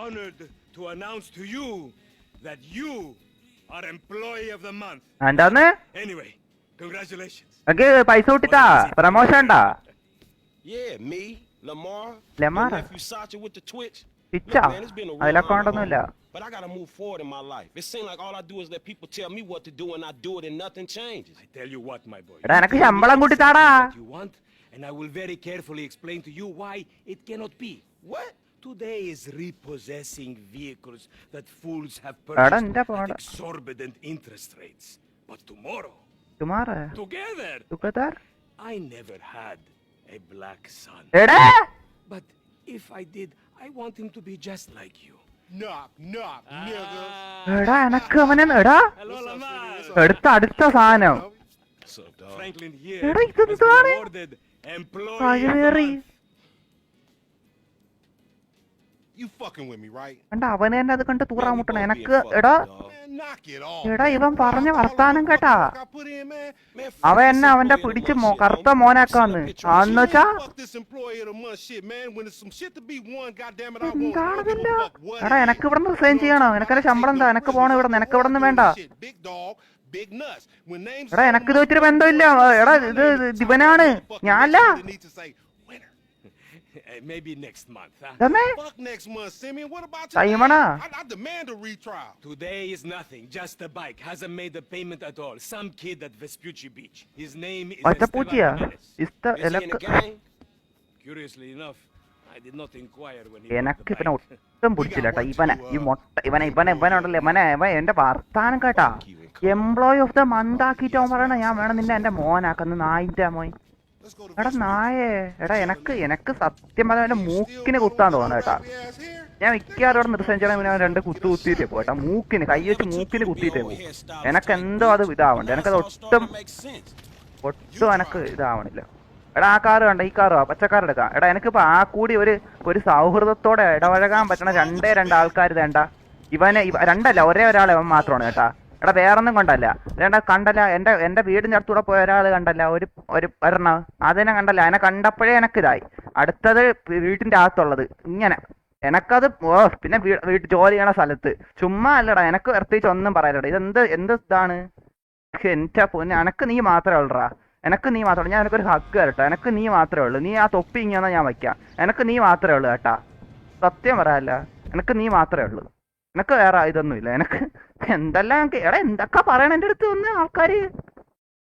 honored to announce to you that you are employee of the month. എന്താന്ന് Anyway, congratulations. എനിക്ക് പൈസ കിട്ടിട്ടാ promotion ഉണ്ടാ Yeah, me, Lamar, Lamar. your nephew Sacha with the Twitch. പിച്ചാ Look, man, it's been a real അതിലൊക്കെ honor, ഉണ്ടൊന്നുമില്ല. homie. But I gotta move forward in my life. It seems like all I do is let people tell me what to do, and I do it, and nothing changes. I tell you what, my boy. എടാ You എനക്ക് tell me ശമ്പളം കൂട്ടി താടാ. what you want, and I will very carefully explain to you why it cannot be. What? Today is repossessing vehicles that fools have എടാ purchased എന്റെ at പോടാ. exorbitant interest rates. But tomorrow, തുമാറ് together, തുക്കത്താർ I never had a black son. എടാ But if I did, I want him to be just like you. Knock, knock, nigga. എടാ എനക്ക് അവനെ എടാ Hello, Lamar. അടുത്ത സാധനം What's up, dog? Franklin here എടാ has been ഇതെന്താണ് awarded employee of the കഴിവേറി month. You fucking with me, right? കണ്ട അവനെ തന്നെ അത് കണ്ട് തൂറാൻ Man, we മുട്ടണം both എനക്ക് being fucked, എടാ dog. Man, knock it off. എടാ man. ഇവൻ പറഞ്ഞ All the വർത്താനം fucking കേട്ടാ work I put in, man. Man, fuck അവൻ this എന്നെ അവന്റെ employee of the പിടിച്ച് month shit, കറുത്ത homie. മോനാക്കാന്ന് Send a picture of ആന്ന് this വെച്ചാ Fuck this employee of the month shit, man. When there's some shit to be won, goddamn it, I won't. I don't എന്താണിതില്ല give a fuck what എടാ it എനക്ക് is. ഇവിടെ നിന്ന് resign You know ചെയ്യണം what I'm എനക്കെന്റെ saying? ശമ്പളം എന്താ Ain't no എനക്ക് പോണം ഇവിടെ prisoners. എനക്ക് ഇവിടെ നിന്ന് വേണ്ട Shit, big dog, big nuts. When names എടാ എനക്ക് ഇത് വെച്ചിട്ട് ബന്ധമില്ല എടാ ഇത് ഇവനാണ് ഞാനല്ല Maybe next month, huh? ഇതന്നെ Fuck next month, Simeon. What about Saimana. I demand a retrial. Today is nothing, just a bike. Hasn't made a payment at all. Some kid at Vespucci Beach. His name is ഒറ്റ പൂച്ചയാ Esteban Jimenez. ഇസ്ത Is he in the എലക്ക് gang? Curiously enough, I did not inquire when he എനക്ക് bought the ഇവനെ bike. ഒട്ടും പിടിച്ചില്ല കേട്ടാ ഇവനുണ്ടല്ലോ ഇവനെ എന്റെ വർത്താനം കേട്ടാ എംപ്ലോയി ഓഫ് ദ മന്ത് ആക്കിയിട്ട് അവൻ പറയണ ഞാൻ വേണം നിന്നെ എന്റെ മോനാക്കുന്നു നായിന്റെ മോൻ Let's go to എടാ Vespucci. നായേ എടാ എനക്ക് സത്യം പറഞ്ഞ എന്റെ മൂക്കിന് കുത്താൻ തോന്നുന്നു കേട്ടാ Happy ass here. ഞാൻ മിക്കവാറും ഇവിടെ നിർത്തം ചെയ്യണം രണ്ട് കുത്തു കുത്തിയിട്ടേ പോട്ടാ മൂക്കിന് കൈ വെച്ച് മൂക്കിന് കുത്തിയിട്ടേ പോകും എനക്ക് എന്തോ അത് ഇതാവണ്ട എനക്കത് ഒട്ടും എനക്ക് ഇതാവണില്ല എടാ ആ കാറ് കണ്ട ഈ കാറ് പച്ചക്കാർ എടുക്കാം എടാ എനിക്കിപ്പോ ആ കൂടി ഒരു സൗഹൃദത്തോടെ ഇടപഴകാൻ പറ്റണ രണ്ട് ആൾക്കാർ വേണ്ട രണ്ടല്ല ഒരേ ഒരാളെ അവൻ മാത്രമാണ് കേട്ടാ എടാ വേറൊന്നും കൊണ്ടല്ല കണ്ടല്ല എന്റെ വീടിന്റെ അടുത്തൂടെ പോയ ഒരാൾ കണ്ടല്ല ഒരെണ്ണം അതിനെ കണ്ടല്ല അതിനെ കണ്ടപ്പോഴേ എനക്കിതായി അടുത്തത് വീട്ടിന്റെ അകത്തുള്ളത് ഇങ്ങനെ എനക്കത് പിന്നെ വീട്ടിൽ ജോലി ചെയ്യണ സ്ഥലത്ത് ചുമ്മാ അല്ലടാ എനക്ക് പ്രത്യേകിച്ച് ഒന്നും പറയാലടാ എന്ത് ഇതാണ് എന്റെ പൊന്നെ എനക്ക് നീ മാത്രമേ ഉള്ളടാ എനക്ക് നീ മാത്രമേ ഞാൻ എനിക്കൊരു ഹക്ക് തരട്ടോ എനക്ക് നീ മാത്രമേ ഉള്ളൂ നീ ആ തൊപ്പി ഇങ്ങനെ ഞാൻ വയ്ക്കാം എനക്ക് നീ മാത്രമേ ഉള്ളൂ കേട്ടാ സത്യം പറയാല്ല എനക്ക് നീ മാത്രമേ ഉള്ളൂ എനക്ക് വേറെ ഇതൊന്നുമില്ല എനക്ക് എന്തെല്ലാം എടാ എന്തൊക്കെ പറയണ എൻ്റെ അടുത്ത് വന്ന് ആൾക്കാര്